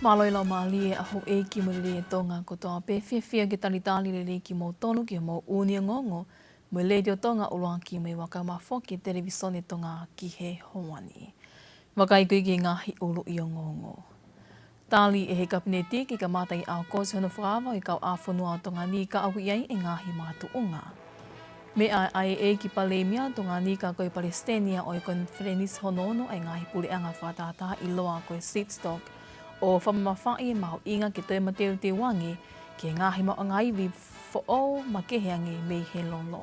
Maloi lau mali a ho e ki mo le tonga ko toa pe fia ki talitali le ki mo tonu ki mo uni ngongo mo le dio tonga uloa ki me waka mafo ki televisione tonga ki he hoani. Waka i kui ki ngahi ulu i ngongo. Tali e he kapineti ki ka mata i au kosi hono whaawa i kau awhanua tonga ni ka awi ai e ngahi mātu unga. Me ai e ki palemia tonga ni ka koe Palestania o i konferenis honono e ngahi pule anga whatata i loa koe Seatstock o whamawhai e maho inga ki te mateo te wangi ki ngahi mo angai vi fo o makeheangi me he lolo.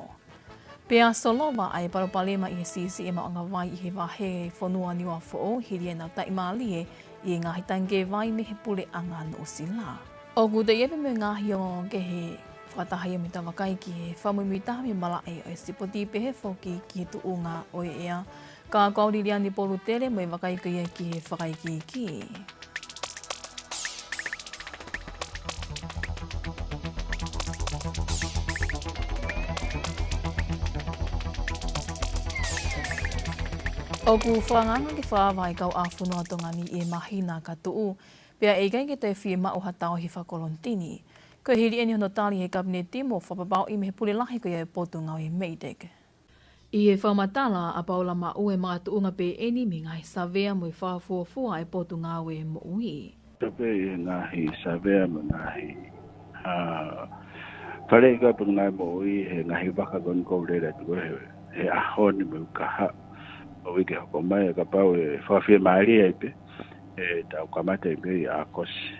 Pea solowa ai paropalema i he sisi e mao ngawai i he wahe whanua niwa fo o hiri e nau taimali i ngahi tange vai me he pule anga no sila. O kuta iepe me ngahi o ke he whatahi o mita wakai ki he whamumita me mala e o e sipoti pehe foki ki he tuunga o e ea ka kauriri ani polu tere mo e wakai ki he whakai ki. O ku whanganga ki whaawai kau awhunua tonga ni e mahina ka tuu, pia e kai ki te whie mao hatao hi whakolontini. Ko hiri eni hono tali he kabineti mo whapapau i me he pule lahi ko ia e potu ngau e meidek. I he whamatala a paula ma ue mga tuunga pe eni mi ngai savea mo i whaafuafua e potu ngau e mo ui. Tape e ngahi savea mo ngahi. Whare i ka pe ngai mo ui he ngahi waka gon kou reira tu he ahoni mo ukaha. O wiki hoko mai ka pau e whawhia maari e pe e tau kamata e pe i ākosi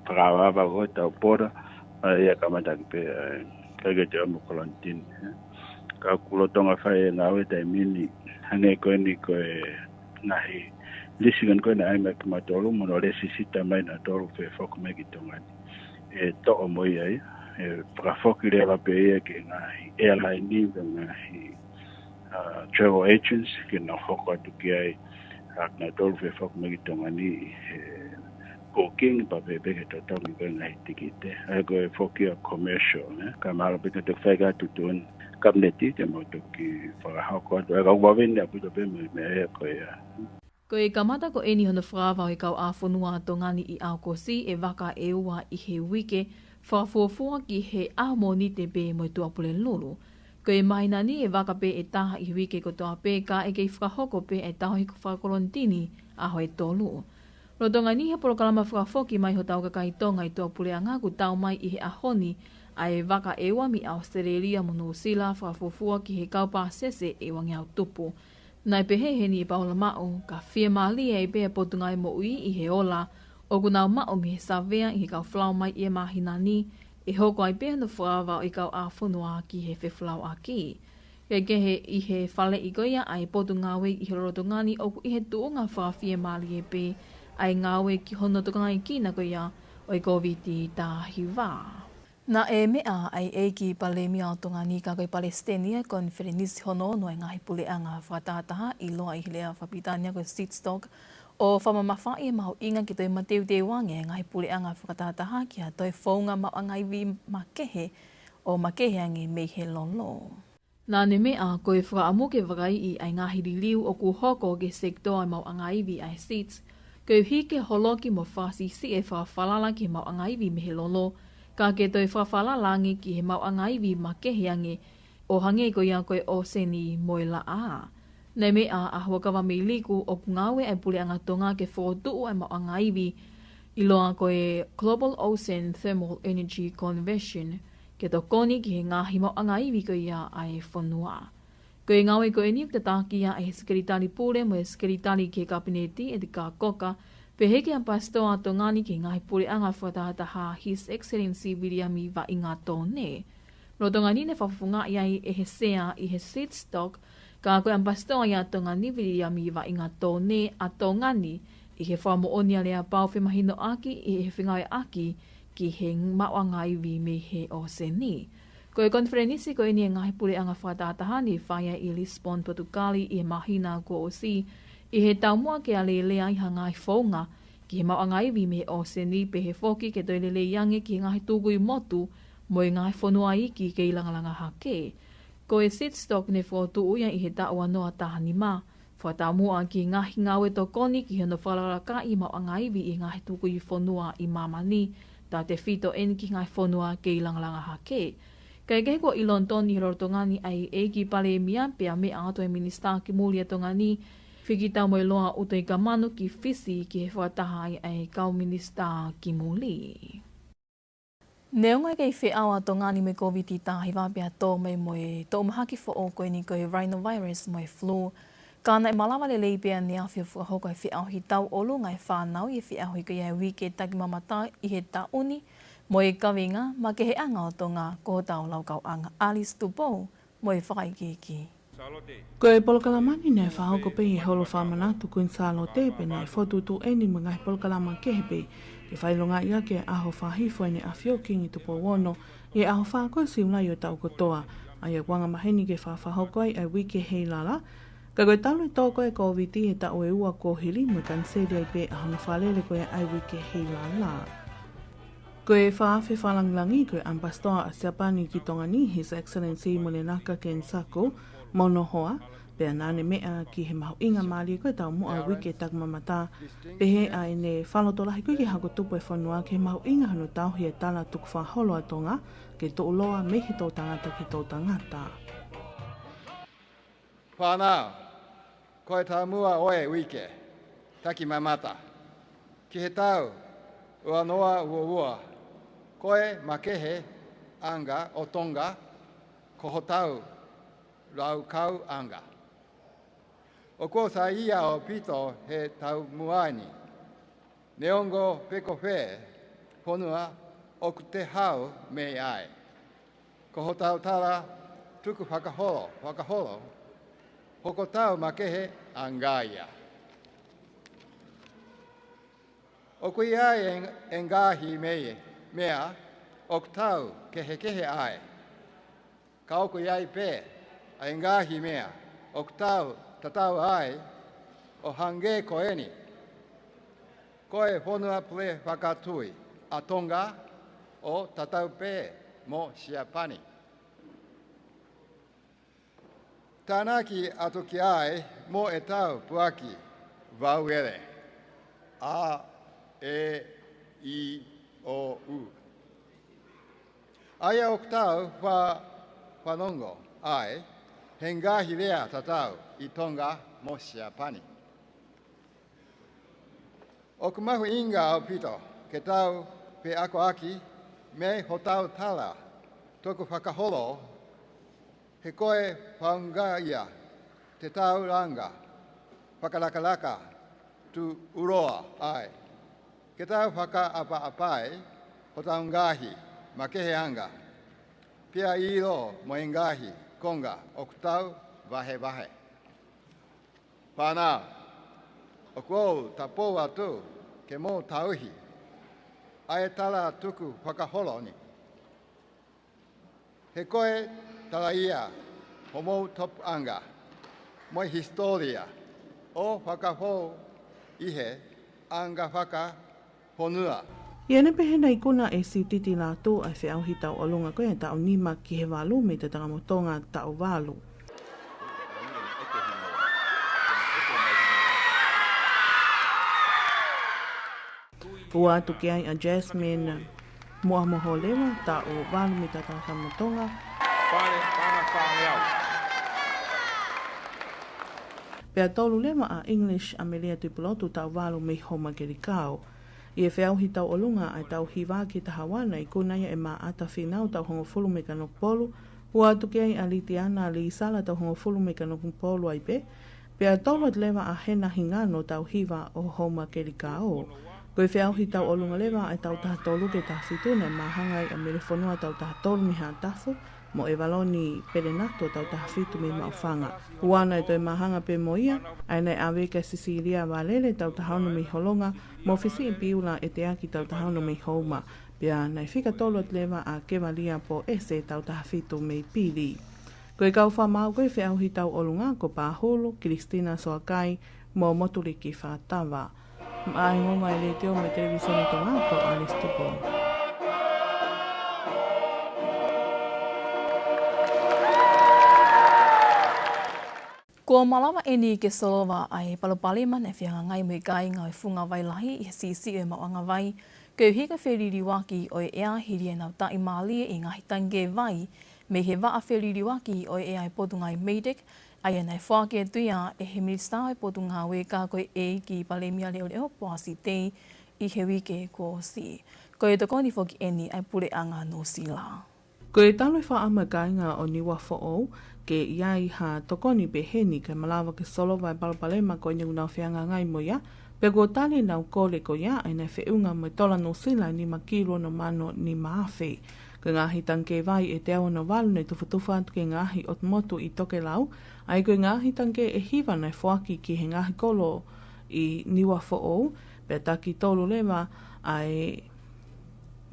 whakawawa ko tau pora e kamata ki pe kage te omo kolontin ka kulotonga whai e ngawe tai mini hane koe ni koe ngahi lisingan koe na aima ki matolu mono resi sita mai na tolu whe whoku me ki tongani e to'o moi ai e whakafoki rewa pe e ki ngahi airline ni ngahi travel agents ki na hoko atu ki ai na tolu whe whaku megi tonga ni booking pa pepe ke totongi koe ngai tikite ai koe whokia commercial ka mahalo pita te whaiga tutun kabineti te moto ki whakahoko atu ai kau wawene a puto pe me ea koe Ko e kamata ko eni hono whaavau i kau awhunua tongani i Aukosi e waka e ua i he wike whaafuafua ki he ahmoni te pe mo tuapule lulu. Ko e mahina ni e waka pe e taha i wike ko toa pe ka e kei whakahoko pe e taho i whakolontini a hoi tolu. Rotonga ni he polokalama whakafoki mai ho tau kakai tonga i toa pule anga ku tau mai i he ahoni a e waka e wami Australia mo New Zealand whakafufua ki he kaupa sese e wangi au tupu. Nai pehe he ni e paula mao ka whia mali e pe e potungai mo ui i he ola o kunau mao mi he savea i he kau flau mai i e mahina ni e hoko ai pēr no whaavau i kau āwhunua ki he whewhlau a ki. Kei kehe i he whale i goia ai potu ngāwe i he rorotongani oku i he tuunga whaawhia mali e pē ai ngāwe ki hono tokangai ki na goia o i COVID tā hiwa. Na e mea ai e ki palemia o tongani ka koe Palestania konferenisi hono no e ngahi pule anga whatataha i loa i hilea whapitania koe Seatstock o whamamawhai e maho inga ki toi mateu te wange ngai pule anga whakatataha ki a toi whaunga mao angai vi makehe o makehe ange mei he lolo. Nā ne mea koe whakaamuke wakai i ai ngahi riliu o ku hoko ke sektoa mao angai vi ai seats. Koe hike holoki mo whasi si e whawhalala ki mao angai vi mehe lolo. Ka ke toi whawhalalangi ki he mao angai vi makehe ange o hange koe ia koe o seni moila a. Nei mea a huakawa me liku o kungawe ai pule anga tonga ke whotu ai mao anga iwi i loa koe Global Ocean Thermal Energy Convention ke to koni ki he ngahi mao anga iwi koe ia ai whanua. Koe ngawe koe ni te tākia e he skeritari pule mo e skeritari ke kabineti e te ka koka pe heke a pastoa tongani ki ngahi pule anga whatahataha His Excellency Williami wa inga tōne. Rotonga ni ne whafunga iai e he sea i he Seatstock ka koe ambastoa ia tonga ni Williami wa inga tōne a tōngani i he whamo onia lea pau whemahino aki i he whingai aki ki he mawanga iwi me he o seni. Koe konferenisi koe ni e ngahi pule anga whatataha ni whaia i Lisbon, Portugali i he mahina ko o si i he taumua ke a lelea i hangai whaunga ki he mawanga iwi me he o seni pe he whoki ke toi lele iange ki ngahi tūgui motu mo i ngahi whanua iki ke ilangalanga hake. Ko e Seatstock ne whotu uia i he taua noa tahani mā, Whatamu a ki ngahi ngawe to koni ki hono whalaraka i mau angaiwi i ngahi tuku i whonua i mamani, ta te whito eni ki ngai whonua ke i langalanga hake. Kai kei ko i London i rorotongani ai e ki pale mia pia me ato e minista ki mulia tongani, whiki tau mo i loa uto i ka manu ki whisi ki he whataha ai kau minista ki muli. Neonga kei whi awa tongani me COVID tahi wapia tō me moe tō mahaki fo o koe ni koe rhinovirus moe flu. Kāna e malawa le leipea ni a whiu whakahoko e whiaohi tau olu ngai whānau i whiaohi koe e wike taki mamata i he tauni mo e kawinga ma ke he anga o tonga ko tau laukau anga Alice Tupou mo e whakaikiki. Ko e polkalamani nei whahoko pe i holo whamanatu kuin Salote pe nei whotutu eni mga he polkalama kehepe te whailonga ia ke aho whahifo ene a whio kingi Tupou wono i aho whako siuna i o tau kotoa a ia wanga maheni ke whahoko ai a wike hei lala. Ka koe talo i tōko e COVID e ta o e ua ko hili mo kanseri ai pe a hono whalele koe ai wike hei lala. Ko e whaafe whalanglangi koe Ambassador a Siapani ki Tongani His Excellency Monenaka Ken Sako mono hoa, pe anane mea ki he mahu inga maali koe tau mua wike tak mamata, pe he a ene whalotolahi koe ki hako tupu e whanua ke mahu inga hano tau hi e tala tuku whaholo atonga, ke tō loa me he tō tangata ki tō tangata. Whanau, koe tau mua oe wike, taki mamata. Ki he tau, ua noa ua, koe makehe anga o tonga, koho tau rau kau anga. O ko sa ia o pito he tau muani, neongo peko whe, honua oku te hau me ai. Koho tau tara tuku whakaholo, hoko tau makehe angaia. O kui ai engahi mea, ok tau kehe ai. Ka oku iai pe, a engahi mea, ok tau tatau ai, o hange koeni. Koe honua ple whakatui, a tonga o tatau pe mo Siapani. Tānaki atu ki ai mo e tau puaki vau ere. A, E, I, O, U. Aia ok tau whanongo ai, he ngahi rea tatau i tonga mo Siapani. Ok mahu inga o pito, ke tau pe ako aki, me ho tau tala, toku whakaholo, he koe whaungaia, te tau ranga, whakalakalaka, tu uroa ai. Ke tau whaka-apa-apai, ho tau ngahi, ma kehe anga. Pia iro mo ngahi, konga, o tau vahe. Whanau, o kou tapo atu, ke mo tauhi, ai tala tuku whakaholoni. He koe tala ia, homo top anga, moi historia, o whakaho ihe, anga whaka honua. Ia ne pehena i kuna e siutiti la tō ai whi auhi tau olunga koe e tau nima ki he walu me te tangamotonga tau walu. Ua atu ki ai a Jasmine mua moho lewa tau walu me te tangamotonga. Pea tolu lewa a English Amelia Tupulotu tau walu me homa kerikau. I e whiauhi tau olunga ai tau hiwa ki Tahawana i kunaia e maa ata whinau tau hongofulu me kanokpolu, ua atu ki ai a Litiana li sala tau hongofulu me kanokpolu ai pe, pea tolot lewa a hena hingano tau hiwa o homa kerikao. Koe whiauhi tau olunga lewa ai tau taha tolu ke taha fituna e mahangai a melefonua tau taha tolu mi haa tafu, mo e waloni perenato tau taha fitu me maufanga. Uana e toi mahanga pe moia, ai nei aweka Sisilia Walele tau tahaunu mi holonga, mo fisi i piula e te aki tau tahaunu mi houma. Pea nei fika tolot lewa a kewalia po ese tau taha fitu me pili. Koe kau whamau koe whiauhi tau olunga ko Pahulu, Kristina Soakai, mo Moturiki Whatawa. Ai ngonga e le teo me televisione tonga ko Alice Tupou. Ko malawa eni ke solova ai palopalima ne fianga ngai me kai ngai funga vai lahi I sisi e mawanga vai. Ke hika wheriri waki o e ea hiri nau ta I mali e ngahi tange vai. Me he waa wheriri waki o e ea I potungai meidek. Ai nei whake tuia e he minister e potunga we ka koe e ki palemia leo leo poasi te I he wike ko si. Ko e tokoni foki eni ai pure anga no sila. Ko e talo wha ama kainga o niwa fo'o, ke iai ha tokoni pe heni ke malawa ke solo vai palapalema ko ni unau whianga ngai mo ia, pe ko tali nau kole ko ia ai nei whiunga mo tola no sila ni makilo no mano ni maafe. Ke ngahi tanke vai e te awa no walu nei tufutufa atu ke ngahi o motu I toke lau, ai ko ngahi tanke e hiva nei whaki ki he ngahi kolo I niwa fo'o, pe taki tolu lewa ai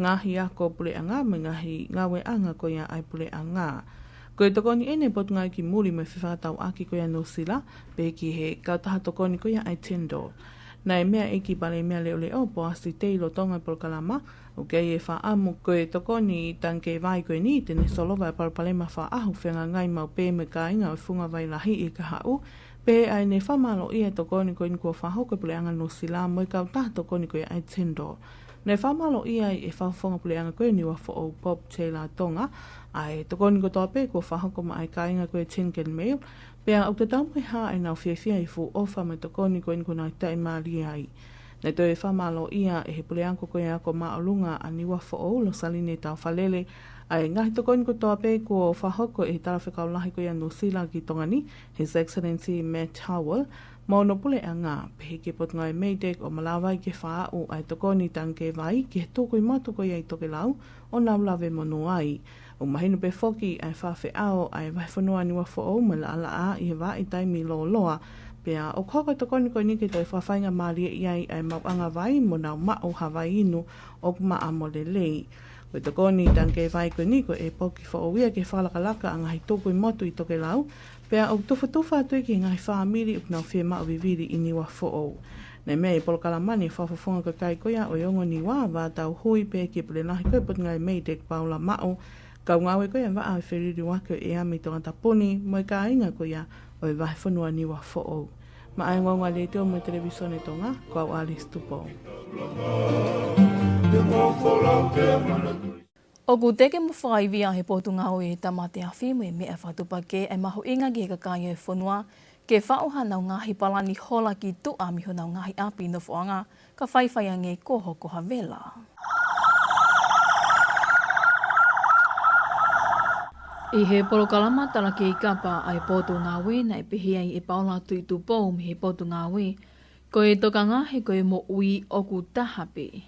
ngahi ako pule anga me ngahi ngawe anga ko ia ai pule anga. Ko e tokoni ene potunga ki muri me whiwhakatau aki ko ia no sila, pe ki he kautaha tokoni ko ia ai $10. Na e mea e ki pale mea leo leo po asi teilo tonga polkalama, o kei e wha amu ko e tokoni tanke vai ko e ni tene solova e palpalema wha ahu whenga ngai mau pe me ka inga o funga vai lahi I ka hau, pe ai ne whamalo ia tokoni ko in kua whahoko pule anga no sila mo I kautaha tokoni ko ia ai $10. Nei whamalo ia e whawhonga pule anga koe niwa o Bob Taylor Tonga, ai tokoni ko toa pe ko whahoko ma ai kainga koe Tinken Mail, pea au te taumai ha e nau whiawhia I fu ofa me tokoni ko in kuna tai maari ai. Nei toi e whamalo ia e he pule anga koe ako maolunga a niwa o lo saline tau whalele, ai ngahi tokoni ko toa pe ko whahoko e tala whekaulahi ko ia no sila ki tongani, His Excellency Matt Howell, Mono pule anga pe ke potunga e meidek o malawai ke wha o ai tokoni tanke vai ke toko I matu ko I toke lau o nau lawe mono ai. O mahinu pe foki ai whawhi ao ai vai whanua niwa o me la ala a I wa I taimi lo loa. Pea o koko tokoni ko nike toi whawhainga maria iai ai mau anga vai mo nau mao Hawaii inu o kuma a mo le lei. Ko tokoni tanke vai ko niko e poki o wia ke whalakalaka anga hi toko I motu I toke lau. Pea o tufa atu ki ngai whaamiri up nau whia viviri I niwa fo'o. Nei mea I polokalamani whawhawhonga ka kai koia o iongo niwa wa tau hui pe ki pule nahi koe potunga I meidek paula mao. Kau ngawe koia wa a whiriri wake e ami tonga taponi mo I ka inga koia o I wahi whanua niwa fo'o. Ma ai ngonga le teo mo televisione tonga, ko au Alice Tupo. O ku teke mo whaiwia he potunga o e tamate a whimu e mea whatupa ke e maho inga ki he kakai e whanua ke whaoha nau ngahi palani hola ki tu a miho nau ngahi api no whaanga ka whaiwhai ange koho koha vela. I he polokalama tala ke I kapa ai potunga we na e pehi ai e paula tui tu pou me he potunga we ko e toka ngahi ko e mo ui o ku tahape.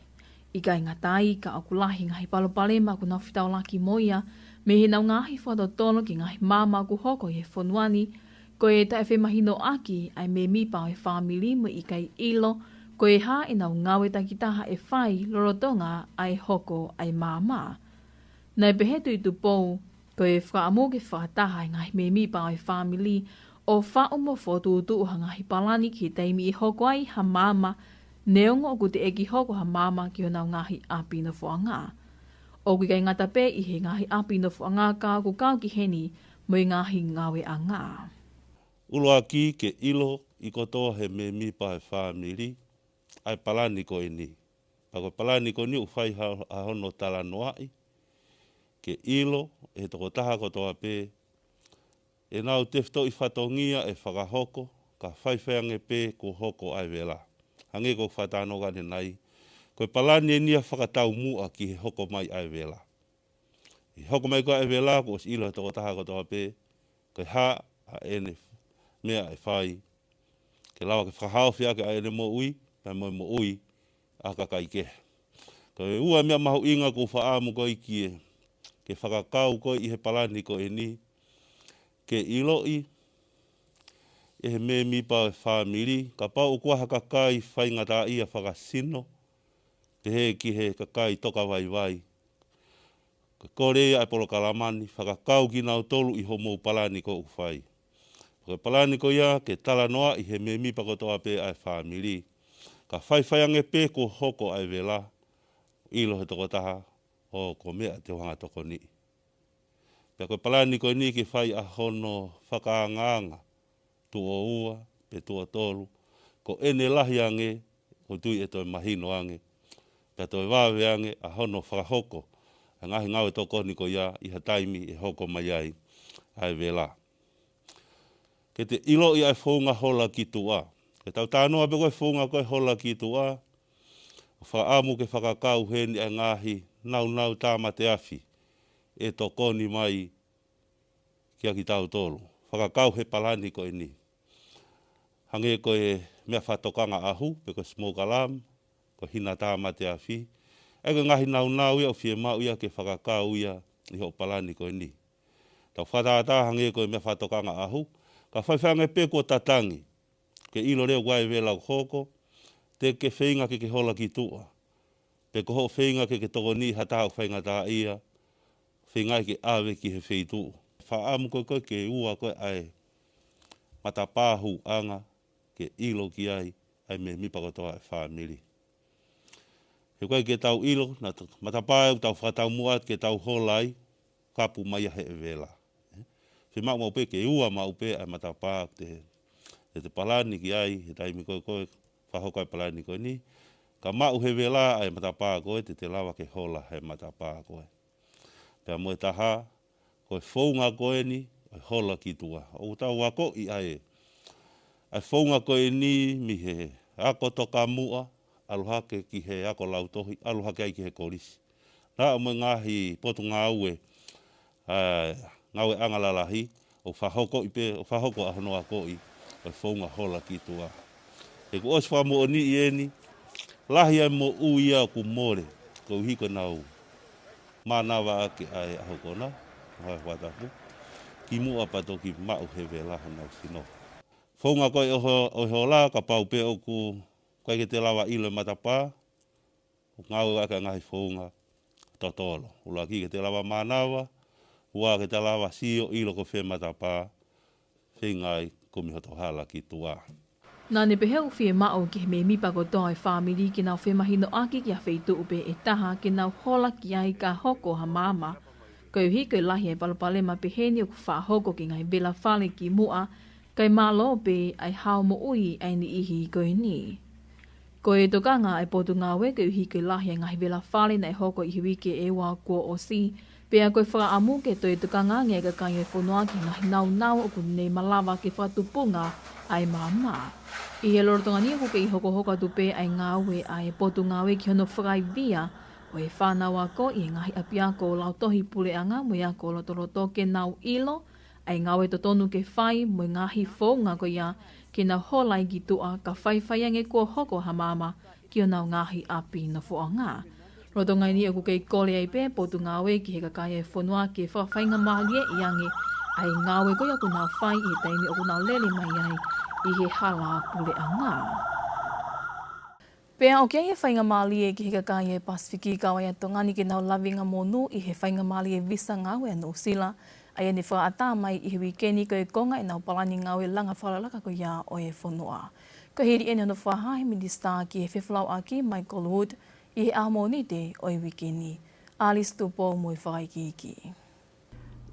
I kai ngatai ka akulahi ngahi palopalema ku nau whitau laki moia, me he nau ngahi whato tono ki ngahi mama ku hoko i he whanuani, ko e tae whemahino aki ai me mipa o he whamili mo I kai ilo, ko e ha e nau ngawe takitaha e whai lorotonga ai hoko ai mama. Nei pehetu I tu pou, ko e whaamu ke whataha i ngahi me mipa o he whamili, o whaumo whotuutu ha ngahi palani ki teimi I hoko ai ha mama, neongo o ku te eki hoko ha mama ki honau ngahi api na whuanga. O ku kai ngata pe I he ngahi api na whuanga ka ku kau ki heni mo I ngahi ngawe a ngā. Uloa ki ke ilo I kotoa he me mipa he whamiri, ai palani ko ni. Pako palani ko ni uwhai ha hono tala noai, ke ilo e toko taha kotoa pe, e nau tefto I whatongia e whakahoko, ka whaiwhange pe ko hoko ai vela. Hange ko whatano gane nai, koe palani e nia whakatau mua ki he hoko mai ai vela. I hoko mai ko ai vela, ko os ilo he toko taha kotoa pe, koe ha a ene mea e whai. Ke lawa ke whahao whia ke a ene mo ui, mai mo ui, a kakai ke. Koe ua mea mahu inga ko whaamu ko I kie, ke whakakau ko I he palani ko e ni, ke ilo I, e he me mipa e whamiri, ka pau kua hakakai whaingata I a whakasino, te he ki he kakai toka vai vai. Ka kore ai polokalamani, whakakau ki nau tolu I homo palani ko uwhai. Ka palani ko ia ke tala noa I he me mipa ko toa pe ai whamiri. Ka whaiwhaiange pe ko hoko ai vela, ilo he toko taha, o ko mea te whanga toko ni. Pea koe palani ko ni ki whai a hono whakaanganga, tua ua, pe tua tolu, ko ene lahi ange, ko tui e toi mahino ange, pe toi wawe ange, a hono whakahoko, a ngahi ngawe toko ni ko ia, iha taimi e hoko mai ai, ai vela. Ke te ilo i ai whaunga hola ki tua, ke tau tānoa pe koe whaunga koe hola ki tua, whaamu ke whakakau heni a ngahi, nau tāma te awhi, e toko ni mai, kia ki tau tolu. Whakakau he palani koe ni. Hange koe mea whatokanga ahu, pe koe smoke alarm, koe hina tāma te awhi. Ego ngahi nau ia o fie mau ia ke whakakau ia i ho palani koe ni. Tau whataata hange koe mea whatokanga ahu, ka whaiwhange pe kua tatangi. Ke ilo reo guai vela hoko, te ke whainga ke hola ki tua. Pe ko ho whainga ke toko ni hataha whainga tā ia, whaingai ke awe ki he whaitu. Whaamu koe ke ua koe ai matapāhu anga ke ilo ki ai me mipa kotoa e whamiri. He koe ke tau ilo, matapāhu tau whatau muat ke tau holai, kapu mai he e vela. He mau pe ke ua mau pe ai matapāhu te palani ki ai, he taimi koe whahokai palani koe ni, ka mau he vela ai matapāhu koe te lawa ke hola he matapāhu koe. Pea moe taha, koe whaunga koe ni, hola ki tua. O tau wako i ai. Ai whaunga koe ni mi he ako toka mua, aluhake ki he ako lautohi, aluhake ai ki he korisi. Nā mo ngahi potu ngā ue, ngawe angalalahi, o whahoko i pe, o whahoko ahono ako i, o whaunga hola ki tua. E ku os wha mo ni i eni, lahi ai mo uia ku more, ko hiko nau. Manawa ake ai ahokona, hai watapu. Ki mua pato ki mau he vela hanau sino. Whaunga koe o hola, ka pau pe o ku koe ke te lawa ilo matapā, o ngau aka ngahi whaunga totolo. Ula ki ke te lawa manawa, ua ke te lawa sio ilo ko whe matapā, whengai kumihoto hala ki tua. Nā ne pehe u whie mao ki he me mipa ko toa e whamiri ki nau whemahino aki ki a wheitu upe e taha ki nau hola ki ai ka hoko ha mama. Koe uhi koe lahi e palapale ma peheni o ku whahoko ki ngai bela whale ki mua, kai malo pe ai hao mo ui ai ni ihi koe ni. Koe tokanga ai potu ngawe koe uhi koe lahi e ngai bela whale na e hoko ihi wike e wā kua o si, pea koe whaamu ke toi tokanga nge ka kai e whanua ki ngai nau o ku nei malawa ke whatupunga ai mama. I he lorotonga ni ko ke i hoko hoka tupe ai ngawe ai potu ngawe ki hono whakai via, o e whānawa ko i ngahi apiako o lautohi pule anga mo ia ko lotoloto ke nau ilo, ai ngawe totonu ke whai mo ngahi whaunga ko ia ke nau holai ki tua ka whaiwhaiange kua hoko ha mama ki o nau ngahi api na whaanga. Rotonga ni o kei kole ai pe potu ngawe ki he kakai e whanua ke whawhainga mahalie i ange, ai ngawe ko ia ku nau whai i taimi o ku nau lele mai ai i he hala pule anga. Pea o kia e whainga maali e ki he kakai e Pasifiki kawa ia tongani ke nau lavinga monu i he whainga maali e visa ngawe a Nosila. Ai ane whaata mai i he wikeni ko e konga e nau palani ngawe langa whalalaka ko ia o e whanua. Ko hiri ene ono whahae minista ki he whewhalau aki Michael Wood i he amonite o e wikeni. Alice Tupo mo i whaikiki.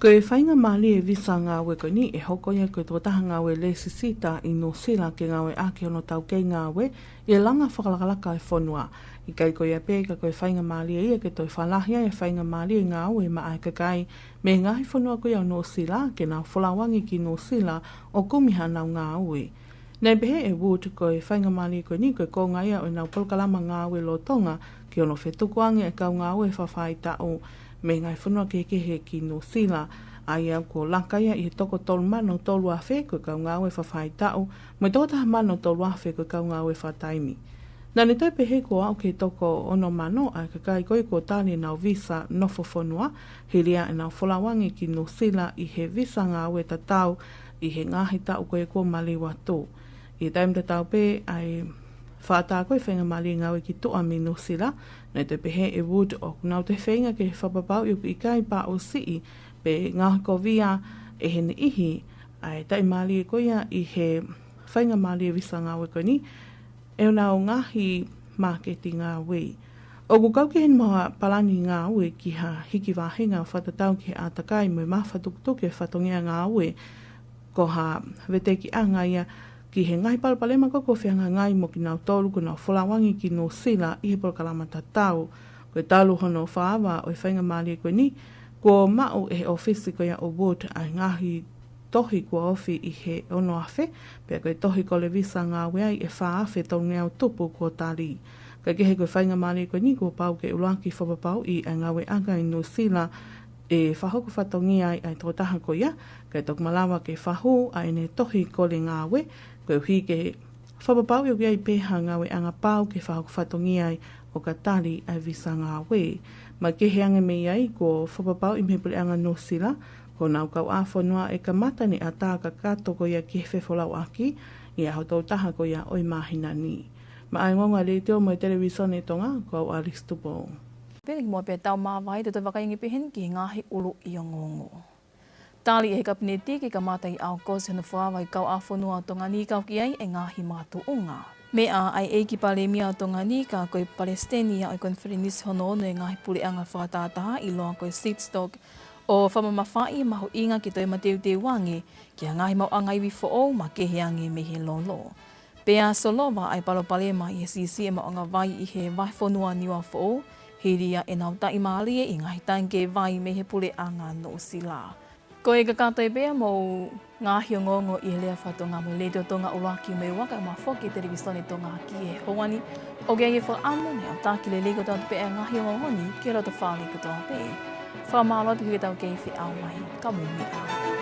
Ko e whainga maali e visa ngawe ko ni e hoko ia ko tō taha ngawe le sisita i Nosila ke ngawe ake ono tau kei ngawe i langa whakalakalaka e whanua. I kai ko ia pēka ko e whainga maali e ia ke tō whalahia e whainga maali e ngawe ma ai kakai me ngahi whanua ko ia Nosila ke nau whalawangi ki Nosila o kumiha nau ngawe. Nei pehe e Wood ko e whainga maali ko ni ko e konga ia o nau polkalama ngawe lo tonga ki ono whetukuange e kau ngawe whawhai tau me ngai whanua ke he ki Nosila, ai au ko lakaia i he toko tolu mano tolu a whe ko kau ngawe whawhai tau, me tōtaha mano tolu a whe ko kau ngawe whataimi. Nane toi pehe ko au ke toko ono mano ai kakai koi ko tani nau visa nofo whanua, he rea e nau whalawangi ki Nosila i he visa ngawe tatau i he ngahi tau koe ko maliwa tō. I taim tatau pe ai whaata koe whenga mali ngawe ki toa mi Nosila, nei te pehe e Wood o nau te whenga ke whapapau i kai pa o sii, pe ngahi ko via e he ni ihi, ai tai mali e koia i he whenga mali e visa ngawe ko ni, e o nau ngahi marketi ngawe. O ku kau ke hen maha palani ngawe ki ha hiki wahinga whatatau ki a takai mo mawhatuktuke whatongea ngawe, ko ha vete ki anga ia ki he ngai palpalema ko whianga ngai mo ki nau tolu ko nau wholawangi ki no sila i he polo kalamata tau. Ko e talu hono whaawa o i whainga maali koe ni, ko mau e he ofisi ko ia o Wood a ngahi tohi kua ofi i he ono awhe, pia koe tohi ko le visa ngā wea i e wha awhe tau ngau tupu ko tali. Ka kehe koe whainga maali koe ni, ko pau ke ulangi whapapau i a ngā we anga i no sila e whahoko whatongi ai ai tō taha ko ia, ka tok malawa ke whahu a ene tohi ko le ngā we, koe hui ke whapapau i o kia i peha ngā we anga pau ke whahoko whatongi ai o ka tali ai visa ngā we. Ma ke he anga me ai ko whapapau i mepule anga no sila, ko nau kau a whanua e ka mata ni a tā ka kato ko ia ki he whewholau aki, i a hau taha ko ia oi mahina ni. Ma ai ngonga le teo mo i televisione tonga, ko au Alex Tupo. Pēnik mua pē tau māwai te te wakaingi pehen ki ngāhi ulu i o ngongo. Tāli e he kapineti ki ka mata i au kose hana whāwai kau a whanua tonga ni kau ki ai e ngāhi mātu unga. Mea ai e ki pale mia tonga ni ka koe Palestenia o i konferenisi hono ono e ngahi pule anga whakataataha i loa koe Seatstock o whamamawhai mahu inga ki toi mateu te wangi ki a ngahi mau anga iwi fo ma ke heangi me he lolo. Pea solowa ai palo palema i he sisi e mau anga vai i he vai whanua niwa fo he ria e nau tai maali e i ngahi tanke vai me he pule anga no sila. Ko e ka kātai bea mō ngāhi o ngongo i he lea whatonga mo leto tonga uraki me waka ma whoki televisione tonga ki e hoani o gea e whaamu ne au tāki le liko tau pēa ngāhi o ngongo ni ki rata whāli ko tau pē. Whamālo te hui tau kei whi au mai, ka mō me au.